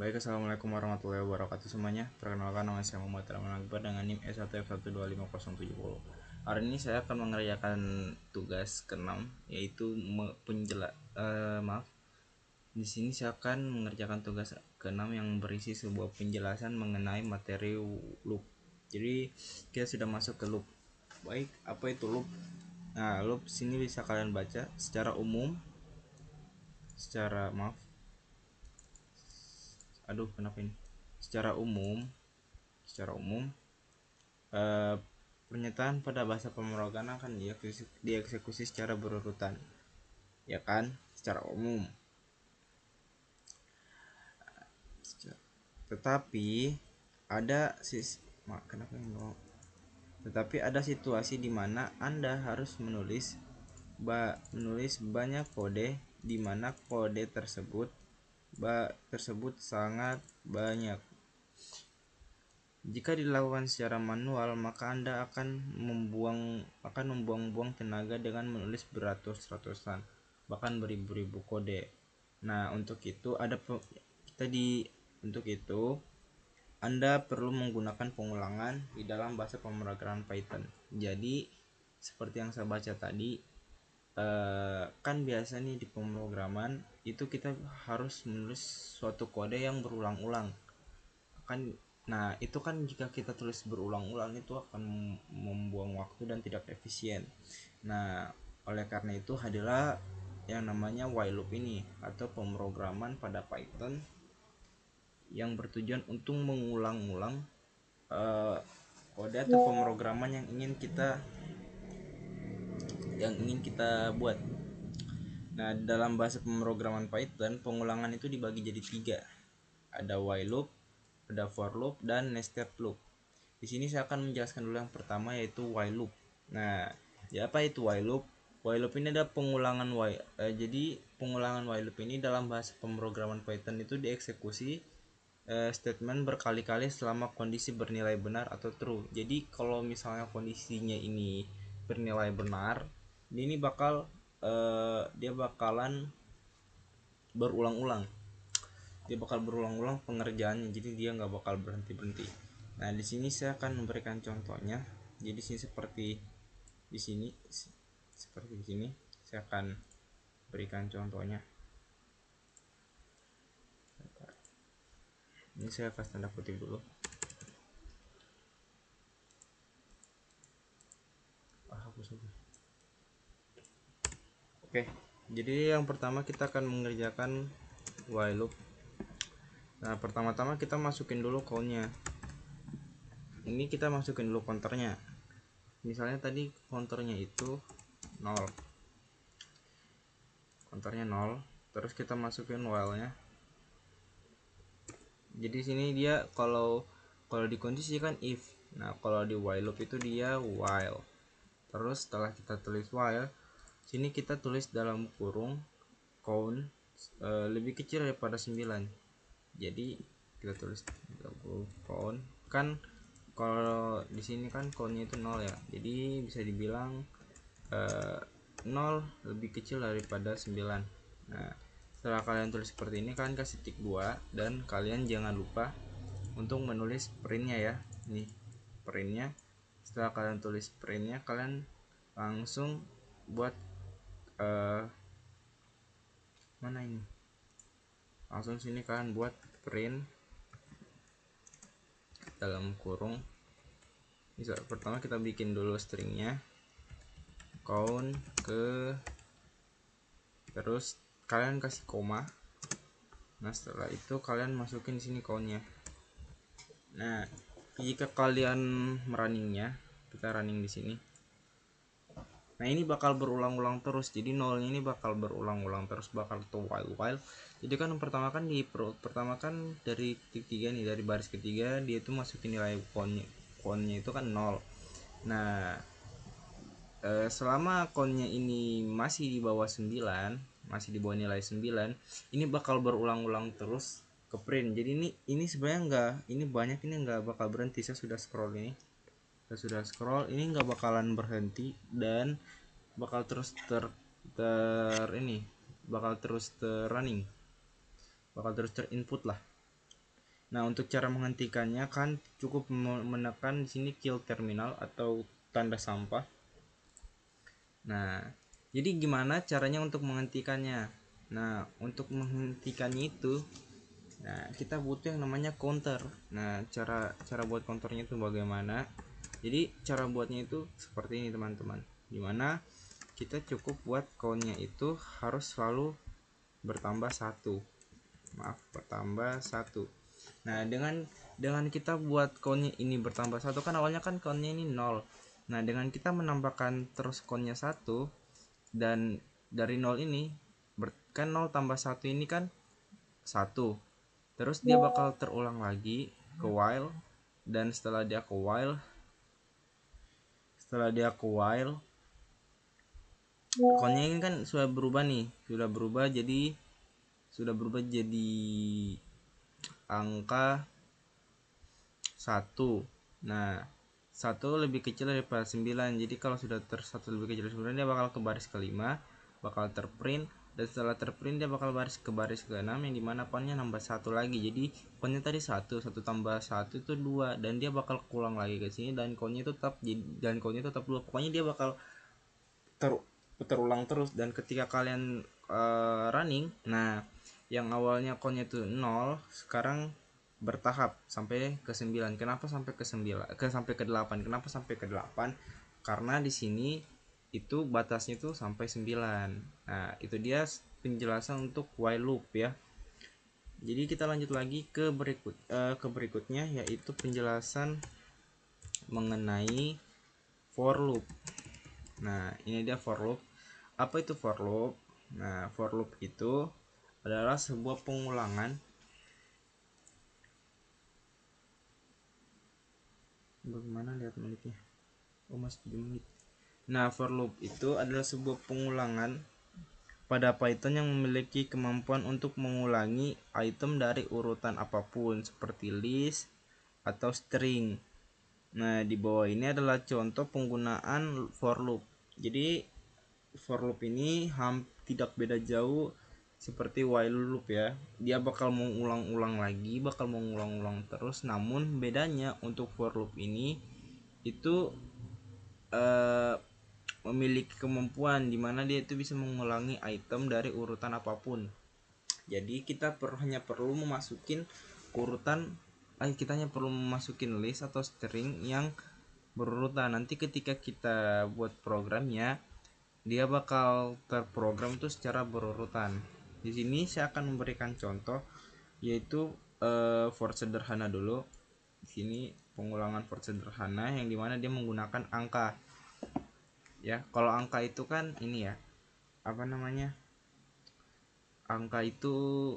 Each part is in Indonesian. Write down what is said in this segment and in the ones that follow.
Baik, assalamualaikum warahmatullahi wabarakatuh semuanya. Perkenalkan, nama saya Muhammad Rahman Akbar dengan NIM S1F1250070. Hari ini saya akan mengerjakan tugas ke-6, yaitu Di sini saya akan mengerjakan tugas ke-6 yang berisi sebuah penjelasan mengenai materi loop. Jadi kita sudah masuk ke loop. Baik, apa itu loop? Nah, loop sini bisa kalian baca secara umum. Secara maaf. Aduh, kenapa ini? Secara umum eh, pernyataan pada bahasa pemrograman akan dieksekusi secara berurutan, ya kan, secara umum. Tetapi ada kenapa enggak? Tetapi ada situasi di mana Anda harus menulis banyak kode, di mana kode tersebut sangat banyak. Jika dilakukan secara manual, maka Anda akan membuang-buang tenaga dengan menulis beratus-ratusan, bahkan beribu-ribu kode. Nah, untuk itu Anda perlu menggunakan pengulangan di dalam bahasa pemrograman Python. Jadi, seperti yang saya baca tadi, kan biasa nih di pemrograman itu kita harus menulis suatu kode yang berulang-ulang. Nah, itu kan jika kita tulis berulang-ulang itu akan membuang waktu dan tidak efisien. Nah, oleh karena itu hadirlah yang namanya while loop ini, atau pemrograman pada Python yang bertujuan untuk mengulang-ulang kode atau pemrograman yang ingin kita buat. Nah, dalam bahasa pemrograman Python, pengulangan itu dibagi jadi 3. Ada while loop, ada for loop, dan nested loop. Di sini saya akan menjelaskan dulu yang pertama, yaitu while loop. Nah, ya apa itu while loop? While loop ini ada jadi pengulangan while loop ini dalam bahasa pemrograman Python itu dieksekusi statement berkali-kali selama kondisi bernilai benar atau true. Jadi kalau misalnya kondisinya ini bernilai benar, dia bakalan berulang-ulang. Dia bakal berulang-ulang pengerjaannya, jadi dia nggak bakal berhenti. Nah, di sini saya akan memberikan contohnya. Jadi sini di sini seperti di sini saya akan berikan contohnya. Ini saya kasih tanda kutip dulu. Oke, jadi yang pertama kita akan mengerjakan while loop. Nah, pertama-tama kita masukin dulu count-nya. Ini kita masukin dulu counternya. Misalnya tadi counternya itu 0. Counternya 0, terus kita masukin while-nya. Jadi sini dia kalau di kondisi kan if. Nah, kalau di while loop itu dia while. Terus setelah kita tulis while, sini kita tulis dalam kurung count lebih kecil daripada 9. Jadi kita tulis count, kan kalau di sini kan countnya itu 0 ya. Jadi bisa dibilang 0 lebih kecil daripada 9. Nah, setelah kalian tulis seperti ini, kalian kasih tik 2 dan kalian jangan lupa untuk menulis printnya ya. Nih printnya. Setelah kalian tulis printnya, kalian langsung buat mana ini? Langsung sini kalian buat print dalam kurung. Pertama kita bikin dulu stringnya count terus kalian kasih koma. Nah, setelah itu kalian masukin di sini countnya. Nah, jika kalian merunningnya, kita running di sini. Nah, ini bakal berulang-ulang terus. Jadi nolnya ini bakal berulang-ulang terus, bakal tuh while. Jadi kan pertama kan dari titik 3 nih, dari baris ketiga dia itu masukin nilai countnya itu kan 0. Nah, selama countnya ini masih di bawah 9, masih di bawah nilai 9, ini bakal berulang-ulang terus ke print. Jadi ini sebenarnya ini nggak bakal berhenti. Saya sudah scroll ini nggak bakalan berhenti dan bakal terus bakal terus terinput lah. Nah, untuk cara menghentikannya kan cukup menekan di sini kill terminal atau tanda sampah. Nah, jadi gimana caranya untuk menghentikannya? Nah, untuk menghentikannya itu, nah kita butuh yang namanya counter. Nah, cara buat counternya itu bagaimana? Jadi cara buatnya itu seperti ini teman-teman. Dimana kita cukup buat countnya itu harus selalu bertambah satu. Maaf, bertambah satu. Nah, dengan kita buat countnya ini bertambah satu, kan awalnya kan countnya ini 0. Nah, dengan kita menambahkan terus countnya satu, dan dari 0 ini kan 0 tambah 1 ini kan 1, terus dia bakal terulang lagi ke while, dan setelah dia ke while countnya ini kan sudah berubah nih, sudah berubah jadi angka 1. Nah, 1 lebih kecil daripada 9. Jadi kalau sudah 1 lebih kecil dari 9, dia bakal ke baris kelima, bakal terprint, dan setelah terprint dia bakal ke baris ke-6, yang dimana countnya nambah 1 lagi. Jadi countnya tadi 1 tambah 1 itu 2, dan dia bakal pulang lagi ke sini, dan countnya itu tetap 2. Pokoknya dia bakal terulang terus. Dan ketika kalian running, nah yang awalnya countnya itu 0 sekarang bertahap sampai ke 9. Kenapa sampai ke 9? Sampai ke 8. Kenapa sampai ke 8? Karena di sini itu batasnya itu sampai 9. Nah, itu dia penjelasan untuk while loop ya. Jadi kita lanjut lagi ke berikutnya, yaitu penjelasan mengenai for loop. Nah, ini dia for loop. Apa itu for loop? Nah, for loop itu adalah sebuah pengulangan. Bagaimana lihat menitnya? Oh, masih 7 menit. Nah, for loop itu adalah sebuah pengulangan pada Python yang memiliki kemampuan untuk mengulangi item dari urutan apapun seperti list atau string. Nah, di bawah ini adalah contoh penggunaan for loop. Jadi for loop ini tidak beda jauh seperti while loop ya. Dia bakal mengulang-ulang lagi, bakal mengulang-ulang terus. Namun bedanya untuk for loop ini itu memiliki kemampuan dimana dia itu bisa mengulangi item dari urutan apapun. Jadi kita hanya perlu memasukin urutan, kita hanya perlu memasukin list atau string yang berurutan. Nanti ketika kita buat programnya, dia bakal terprogram itu secara berurutan. Di sini saya akan memberikan contoh, yaitu for sederhana dulu. Di sini pengulangan for sederhana yang dimana dia menggunakan angka. Ya, kalau angka itu kan ini ya, apa namanya? Angka itu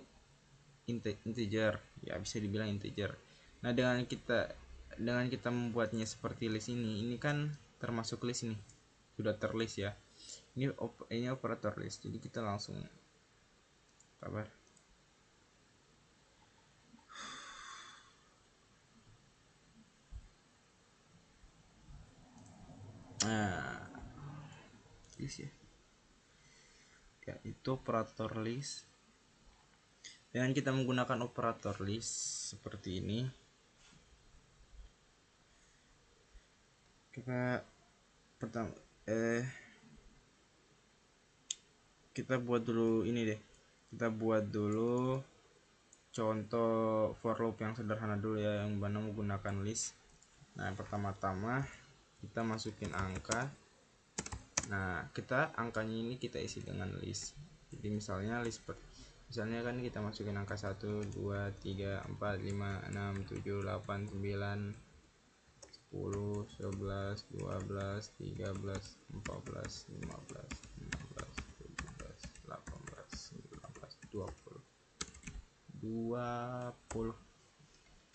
integer, ya bisa dibilang integer. Nah, dengan kita membuatnya seperti list ini kan termasuk list nih. Sudah terlist ya. Ini operator list. Jadi kita langsung kabar. Nah, list ya. Ya, itu operator list. Dengan kita menggunakan operator list seperti ini, kita pertama kita buat dulu ini deh. Kita buat dulu contoh for loop yang sederhana dulu ya, yang mana menggunakan list. Nah, pertama-tama kita masukin angka. Nah, angkanya ini kita isi dengan list. Jadi misalnya misalnya kan kita masukin angka 1 2 3 4 5 6 7 8 9 10 11 12 13 14 15 16 17 18 19 20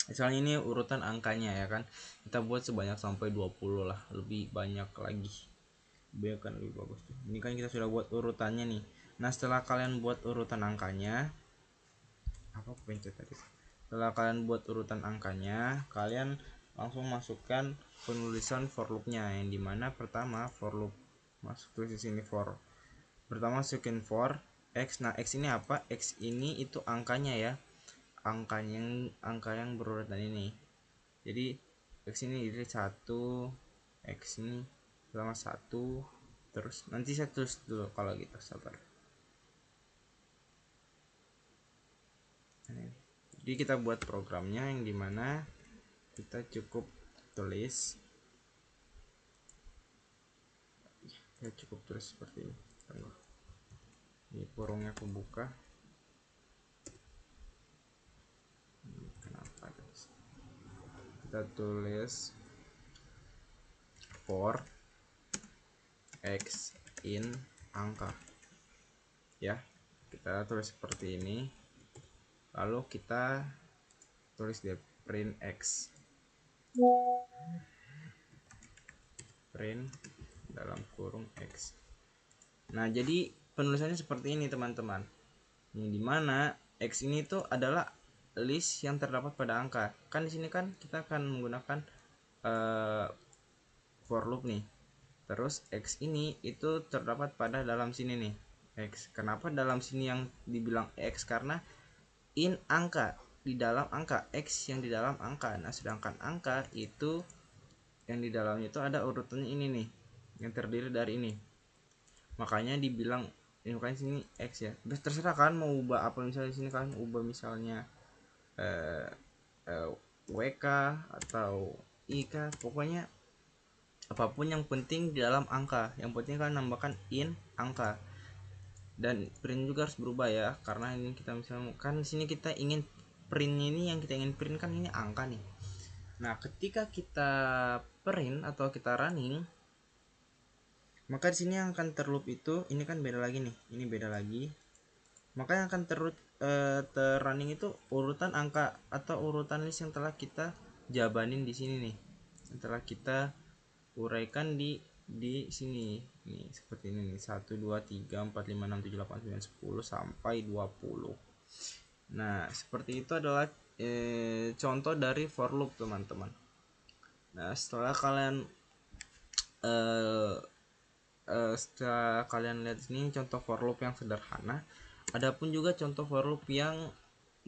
misalnya ini urutan angkanya ya kan, kita buat sebanyak sampai 20 lah, lebih banyak lagi biar kan lebih bagus tuh. Ini kan kita sudah buat urutannya nih. Nah, setelah kalian buat urutan angkanya, setelah kalian buat urutan angkanya, kalian langsung masukkan penulisan for loopnya, yang dimana pertama for loop masuk ke sini pertama masukin for x. Nah, x ini apa? X ini itu angkanya ya, angka yang berurutan ini. Jadi X ini jadi 1, X ini sama 1, terus nanti saya tulis dulu kalau gitu, sabar. Jadi kita buat programnya yang dimana kita cukup tulis, ya cukup tulis seperti ini. Ini kurungnya aku buka. Kenapa guys? Kita tulis for X in angka, ya kita tulis seperti ini, lalu kita tulis di print X, print dalam kurung X. Nah jadi penulisannya seperti ini teman-teman, ini dimana X ini tuh adalah list yang terdapat pada angka. Kan di sini kan kita akan menggunakan for loop nih. Terus X ini itu terdapat pada dalam sini nih, X. Kenapa dalam sini yang dibilang X? Karena in angka, di dalam angka, X yang di dalam angka. Nah sedangkan angka itu yang di dalamnya itu ada urutannya ini nih, yang terdiri dari ini. Makanya dibilang ini, makanya sini X ya. Terserah kan mau ubah apa, misalnya sini kan ubah misalnya WK atau IK, pokoknya apapun yang penting di dalam angka. Yang penting kan nambahkan in angka. Dan print juga harus berubah ya, karena ini kita misalnya kan sini kita ingin printnya ini, yang kita ingin print kan ini angka nih. Nah ketika kita print atau kita running, maka di sini yang akan terloop itu ini kan beda lagi nih, ini beda lagi. Maka yang akan terrunning itu urutan angka atau urutan list yang telah kita jabanin di sini nih, yang telah kita uraikan di sini nih, seperti ini nih, 1 2 3 4 5 6 7 8 9 10 sampai 20. Nah seperti itu adalah contoh dari for loop teman-teman. Nah setelah kalian lihat ini contoh for loop yang sederhana, adapun juga contoh for loop yang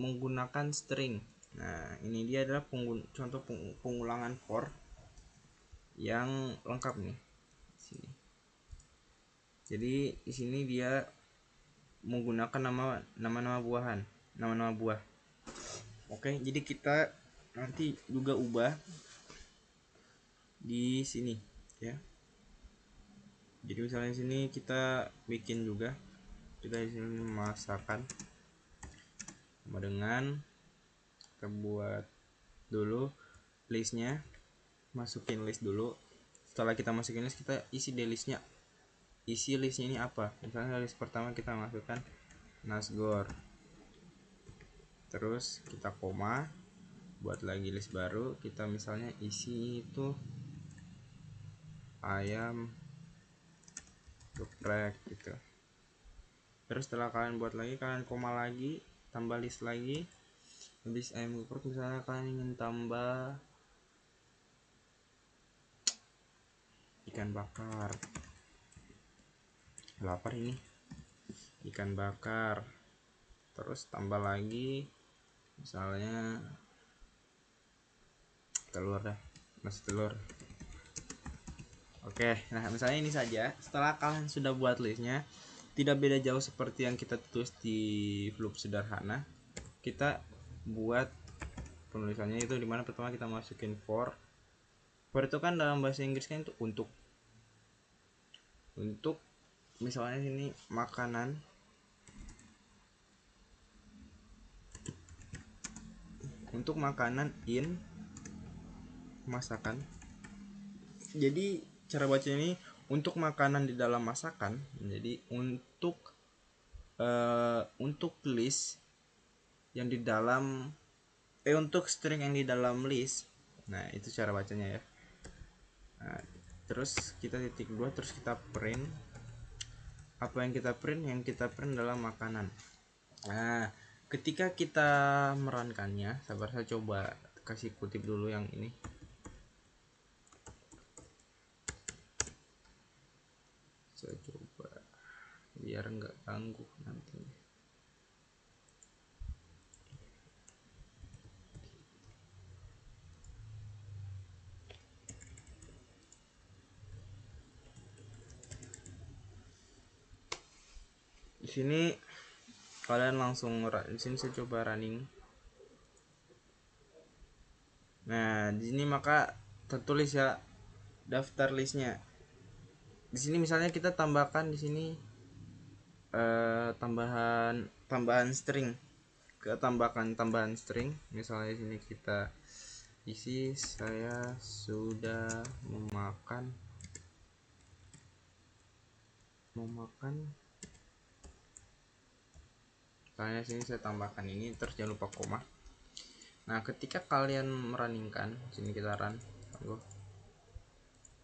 menggunakan string. Nah ini dia adalah contoh pengulangan for yang lengkap nih sini. Jadi di sini dia menggunakan nama-nama buah. Oke, jadi kita nanti juga ubah di sini ya. Jadi misalnya sini kita bikin juga, kita di sini masakan sama dengan kita buat dulu listnya, masukin list dulu. Setelah kita masukin list, kita isi di listnya. Isi listnya ini apa? Misalnya list pertama kita masukkan Nasgor, terus kita koma, buat lagi list baru, kita misalnya isi itu ayam geprek gitu. Terus setelah kalian buat lagi, kalian koma lagi, tambah list lagi. Habis ayam geprek misalnya kalian ingin tambah ikan bakar, lapar ini, ikan bakar. Terus tambah lagi misalnya telur dah, nasi telur. Oke, nah misalnya ini saja. Setelah kalian sudah buat listnya, tidak beda jauh seperti yang kita tulis di loop sederhana. Kita buat penulisannya itu dimana pertama kita masukin for itu kan dalam bahasa Inggris kan itu untuk misalnya sini makanan, untuk makanan in masakan. Jadi cara baca ini untuk makanan di dalam masakan. Jadi untuk list yang di dalam untuk string yang di dalam list. Nah itu cara bacanya ya. Nah, terus kita titik 2, terus kita print. Apa yang kita print? Yang kita print adalah makanan. Nah ketika kita merankannya, sabar, saya coba kasih kutip dulu yang ini. Saya coba biar nggak ganggu nanti. Di sini kalian langsung di sini saya coba running. Nah, di sini maka tertulis ya daftar listnya. Di sini misalnya kita tambahkan di sini tambahan string, ke tambahan string. Misalnya di sini kita isi saya sudah memakan misalnya sini saya tambahkan ini, terus jangan lupa koma. Nah, ketika kalian merunningkan, sini kita run.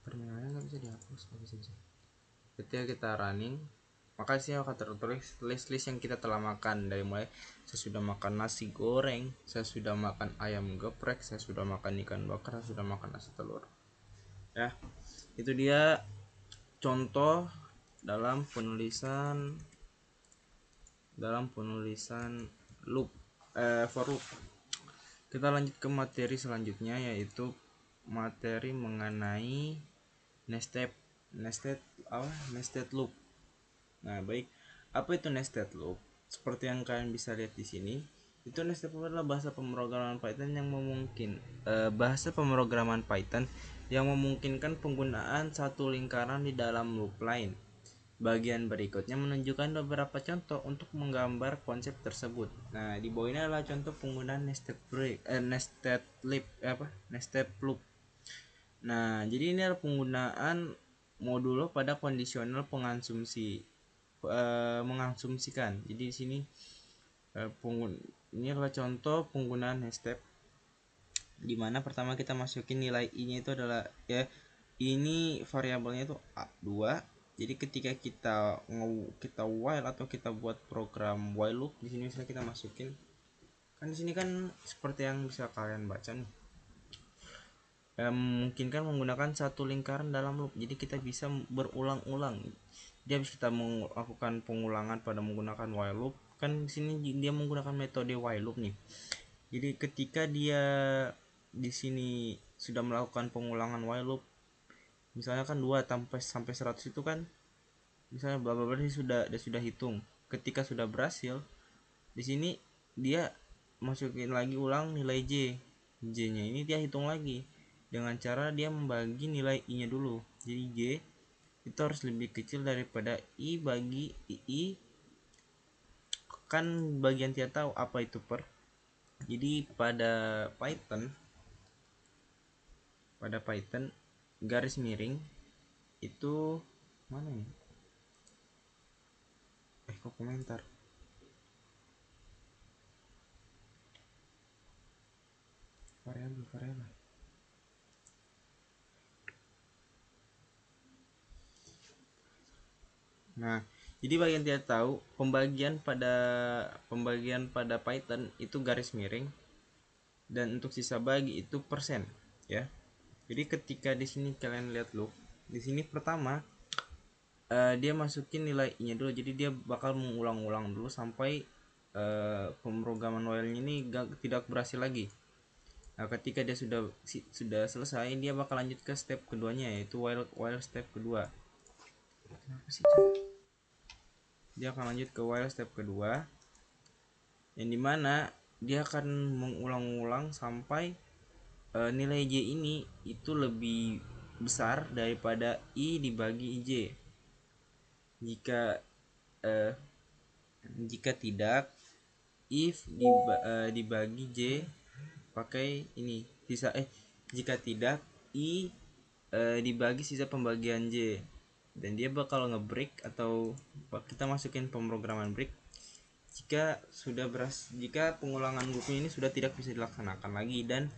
Terminalnya nggak bisa dihapus, nggak bisa. Ketika kita running, maka sini akan tertulis list-list yang kita telah makan, dari mulai saya sudah makan nasi goreng, saya sudah makan ayam geprek, saya sudah makan ikan bakar, saya sudah makan nasi telur. Ya, itu dia contoh dalam penulisan loop, for loop. Kita lanjut ke materi selanjutnya, yaitu materi mengenai nested loop. Nah, baik, apa itu nested loop? Seperti yang kalian bisa lihat di sini, itu nested loop adalah bahasa pemrograman Python yang memungkinkan penggunaan satu lingkaran di dalam loop lain. Bagian berikutnya menunjukkan beberapa contoh untuk menggambar konsep tersebut. Nah, di bawah ini adalah contoh penggunaan nested loop. Nah, jadi ini adalah penggunaan modulo pada kondisional mengasumsikan. Jadi di sini ini adalah contoh penggunaan nested, di mana pertama kita masukin nilai i-nya itu adalah ini variabelnya itu a2. Jadi ketika kita while atau kita buat program while loop, di sini misalnya kita masukin, kan di sini kan seperti yang bisa kalian baca nih, memungkinkan menggunakan satu lingkaran dalam loop. Jadi kita bisa berulang-ulang. Dia bisa kita melakukan pengulangan pada menggunakan while loop. Kan di sini dia menggunakan metode while loop nih. Jadi ketika dia di sini sudah melakukan pengulangan while loop, misalnya kan 2 sampai 100 itu kan misalnya bla bla bla, dia sudah hitung. Ketika sudah berhasil, di sini dia masukin lagi ulang nilai j-nya ini dia hitung lagi dengan cara dia membagi nilai i-nya dulu. Jadi j itu harus lebih kecil daripada i bagi i, kan bagian tidak tahu apa itu per. Jadi pada Python garis miring itu mana nih? Kok komentar? Variabel. Nah, jadi bagian tidak tahu, pembagian pada Python itu garis miring, dan untuk sisa bagi itu persen, ya. Jadi ketika di sini kalian lihat loop, di sini pertama dia masukin nilai i-nya dulu. Jadi dia bakal mengulang-ulang dulu sampai pemrograman while ini tidak berhasil lagi. Nah, ketika dia sudah selesai, dia bakal lanjut ke step keduanya, yaitu while step kedua. Kenapa sih? Dia akan lanjut ke while step kedua, yang dimana dia akan mengulang-ulang sampai nilai j ini itu lebih besar daripada i dibagi j. Jika tidak, if dibagi j pakai ini sisa jika tidak, i dibagi sisa pembagian j, dan dia bakal ngebreak atau kita masukin pemrograman break jika pengulangan loopnya ini sudah tidak bisa dilaksanakan lagi, dan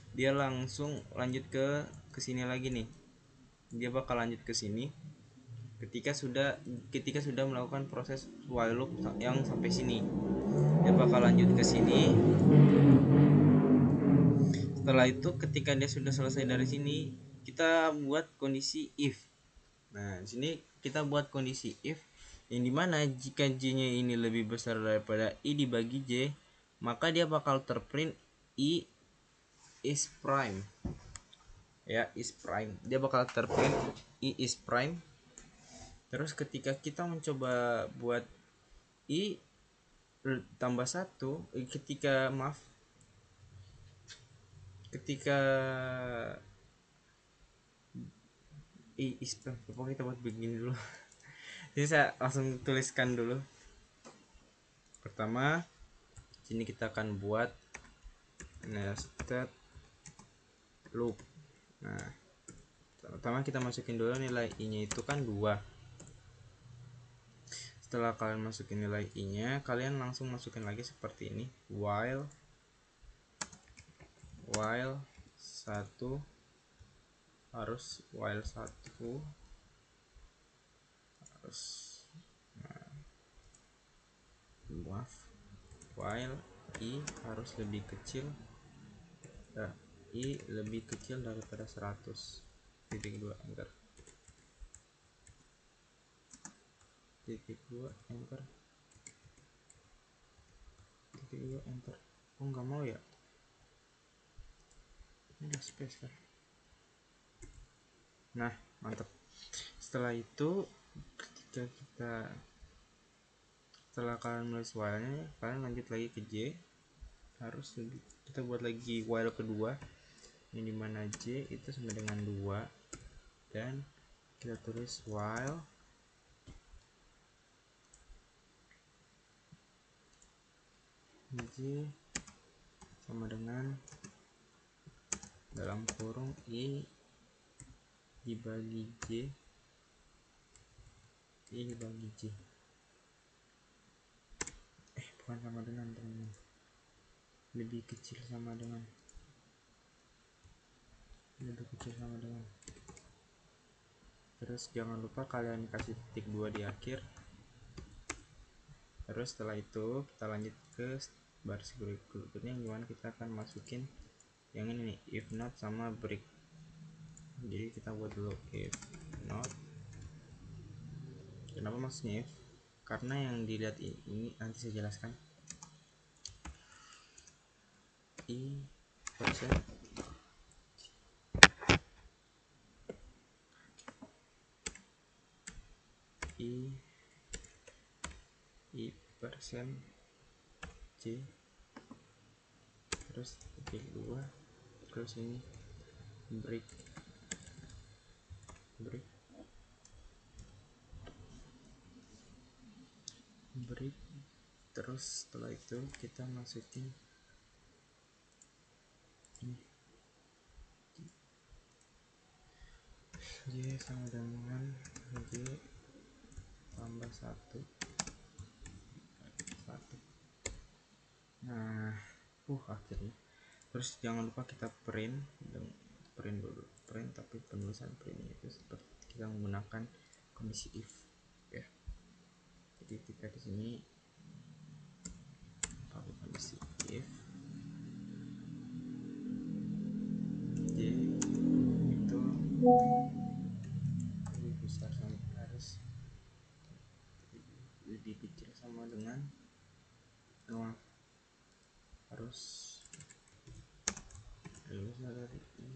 dia langsung lanjut ke sini lagi nih. Dia bakal lanjut ke sini ketika sudah melakukan proses while loop yang sampai sini. Dia bakal lanjut ke sini. Setelah itu ketika dia sudah selesai dari sini, kita buat kondisi if. Nah, di sini kita buat kondisi if yang dimana jika j-nya ini lebih besar daripada i dibagi j, maka dia bakal terprint i is prime. Ya, is prime. Dia bakal terprint i is prime. Terus ketika kita mencoba buat i tambah 1 ketika pokoknya kita buat begini dulu. Jadi saya langsung tuliskan dulu. Pertama sini kita akan buat nested loop. Nah, pertama kita masukin dulu nilai i nya itu kan 2. Setelah kalian masukin nilai i nya, kalian langsung masukin lagi seperti ini, while 1 harus while i harus lebih kecil daripada 100. Titik 2 enter. Titik 2 enter. Titik 2 enter. Oh nggak mau ya, ini udah space kan. Nah mantap. Setelah itu setelah kalian menulis while nya, kalian lanjut lagi ke J. Harus kita buat lagi while kedua, yang dimana J itu sama dengan 2, dan kita tulis while J sama dengan dalam kurung i dibagi J bukan sama dengan teman-teman, lebih kecil sama dengan terus jangan lupa kalian kasih titik 2 di akhir. Terus setelah itu kita lanjut ke baris berikutnya, yang dimana kita akan masukin yang ini nih, if not sama break. Jadi kita buat dulu if not. Kenapa maksudnya if? Karena yang dilihat ini nanti saya jelaskan. I persen i persen J, terus titik 2, terus ini break. Terus setelah itu kita masukin ini J sama dengan J tambah 1. Nah akhirnya. Terus jangan lupa kita print tapi penulisan printnya itu seperti kita menggunakan kondisi if ya. Jadi kita di sini pakai kondisi if J itu lebih besar lebih kecil sama dengan harus dari i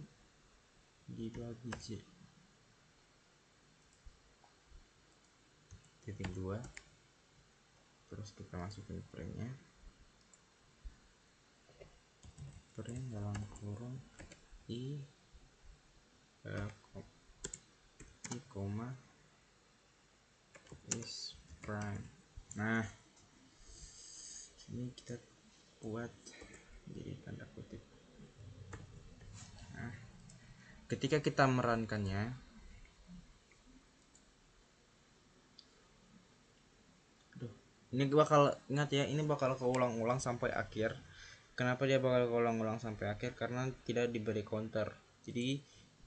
dibagi J. Titik 2, terus kita masukin printnya, print dalam kurung i koma is prime. Nah ini kita buat jadi tanda kutip. Nah ketika kita merankannya, ini bakal ingat ya, ini bakal keulang-ulang sampai akhir. Kenapa dia bakal keulang-ulang sampai akhir? Karena tidak diberi counter. Jadi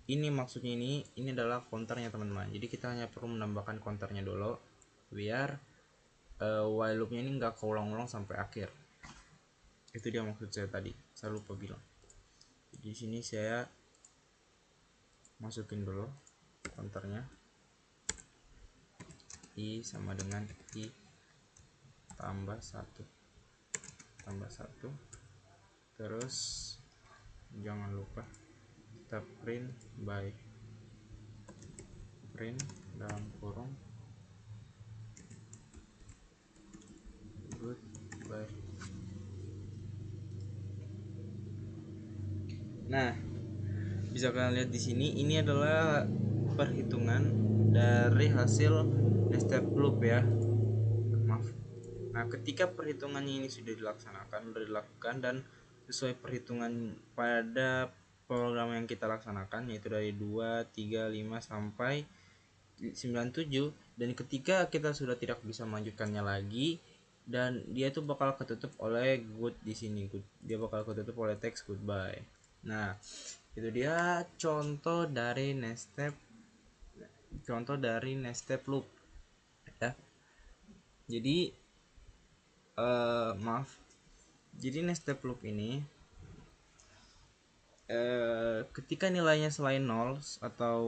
ini maksudnya ini adalah counternya teman-teman. Jadi kita hanya perlu menambahkan counternya dulu biar while loopnya ini enggak keulang-ulang sampai akhir. Itu dia maksud saya tadi, saya lupa bilang. Di sini saya masukin dulu counternya, i sama dengan i tambah 1, terus jangan lupa kita print dalam kurung goodbye. Nah, bisa kalian lihat di sini, ini adalah perhitungan dari hasil nested loop ya. Maaf. Nah, ketika perhitungannya ini sudah dilakukan dan sesuai perhitungan pada program yang kita laksanakan, yaitu dari 2, 3, 5 sampai 97, dan ketika kita sudah tidak bisa melanjutkannya lagi, dan dia itu bakal ketutup oleh good di sini, good. Dia bakal ketutup oleh teks goodbye. Nah, itu dia contoh dari nested loop ya. Jadi maaf. Jadi nested loop ini ketika nilainya selain 0 atau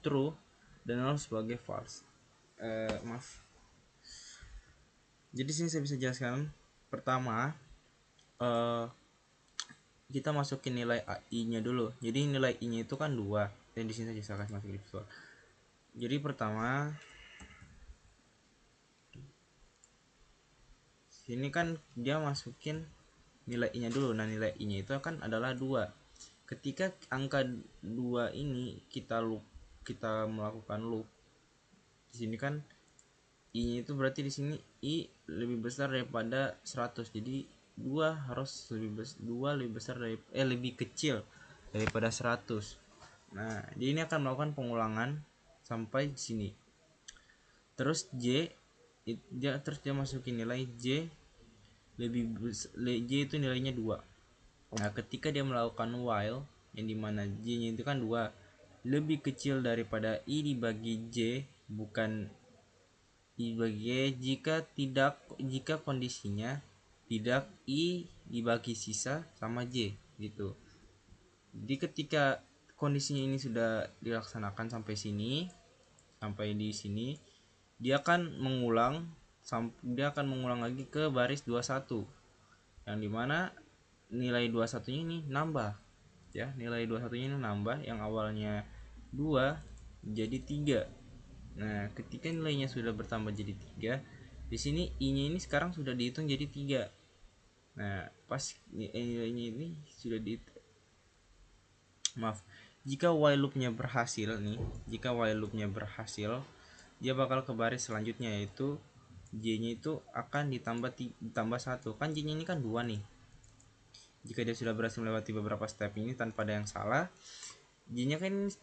true dan 0 sebagai false. Maaf. Jadi sini saya bisa jelaskan. Pertama, kita masukin nilai i-nya dulu. Jadi nilai i-nya itu kan 2. Dan di sini saya kasih masuk di visual. Jadi pertama, sini kan dia masukin nilai i-nya dulu. Nah, nilai i-nya itu kan adalah 2. Ketika angka 2 ini kita melakukan loop. Di sini kan i-nya itu berarti di sini i lebih besar daripada 100. Jadi 2 harus lebih besar dari lebih kecil daripada 100. Nah, dia ini akan melakukan pengulangan sampai di sini. Terus dia masukin nilai j itu nilainya 2. Nah, ketika dia melakukan while yang dimana j-nya itu kan 2 lebih kecil daripada i dibagi j, bukan i dibagi jika kondisinya tidak i dibagi sisa sama j gitu. Jadi ketika kondisinya ini sudah dilaksanakan sampai di sini, dia akan mengulang lagi ke baris 21, yang dimana nilai 21 ini nambah ya. Nilai 21 ini nambah, yang awalnya 2 jadi 3. Nah, ketika nilainya sudah bertambah jadi 3, di sini i-nya ini sekarang sudah dihitung jadi 3. Nah, pas nilainya ini sudah jika while loopnya berhasil, dia bakal ke baris selanjutnya, yaitu j-nya itu akan ditambah 1. Kan j-nya ini kan 2 nih. Jika dia sudah berhasil melewati beberapa step ini tanpa ada yang salah, j-nya kan 2.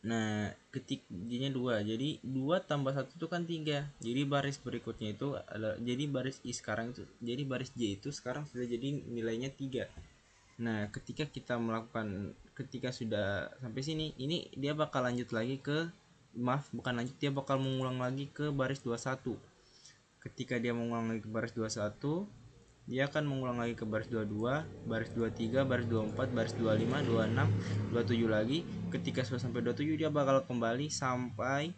Nah, ketik j-nya 2. Jadi 2 tambah 1 itu kan 3. Jadi baris berikutnya itu adalah, jadi baris i sekarang itu, jadi baris j itu sekarang sudah jadi nilainya 3. Nah, ketika sudah sampai sini, ini dia bakal lanjut lagi dia bakal mengulang lagi ke baris 21. Ketika dia mengulang lagi ke baris 21, dia akan mengulang lagi ke baris 22, baris 23, baris 24, baris 25, 26, 27 lagi. Ketika sudah sampai 27, dia bakal kembali sampai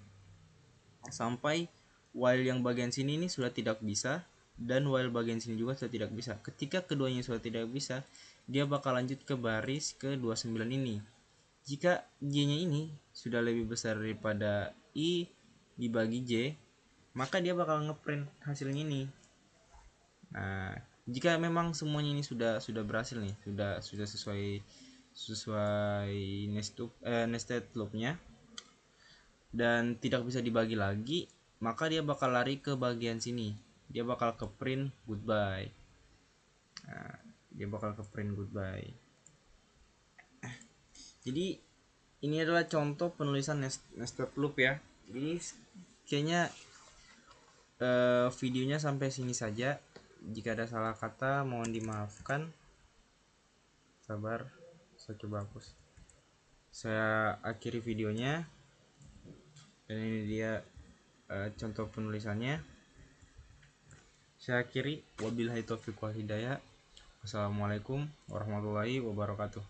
while yang bagian sini ini sudah tidak bisa, dan while bagian sini juga sudah tidak bisa. Ketika keduanya sudah tidak bisa, dia bakal lanjut ke baris ke 29 ini. Jika j-nya ini sudah lebih besar daripada i dibagi j, maka dia bakal ngeprint hasilnya ini. Nah, jika memang semuanya ini sudah berhasil nih, sudah sesuai nested loopnya dan tidak bisa dibagi lagi, maka dia bakal lari ke bagian sini. Dia bakal ke print goodbye. Nah, dia bakal ke print goodbye. Jadi ini adalah contoh penulisan nested loop ya. Jadi kayaknya videonya sampai sini saja. Jika ada salah kata mohon dimaafkan. Sabar, saya coba hapus. Saya akhiri videonya. Dan ini dia contoh penulisannya. Saya akhiri. Wabillahi taufiq wal hidayah. Wassalamualaikum warahmatullahi wabarakatuh.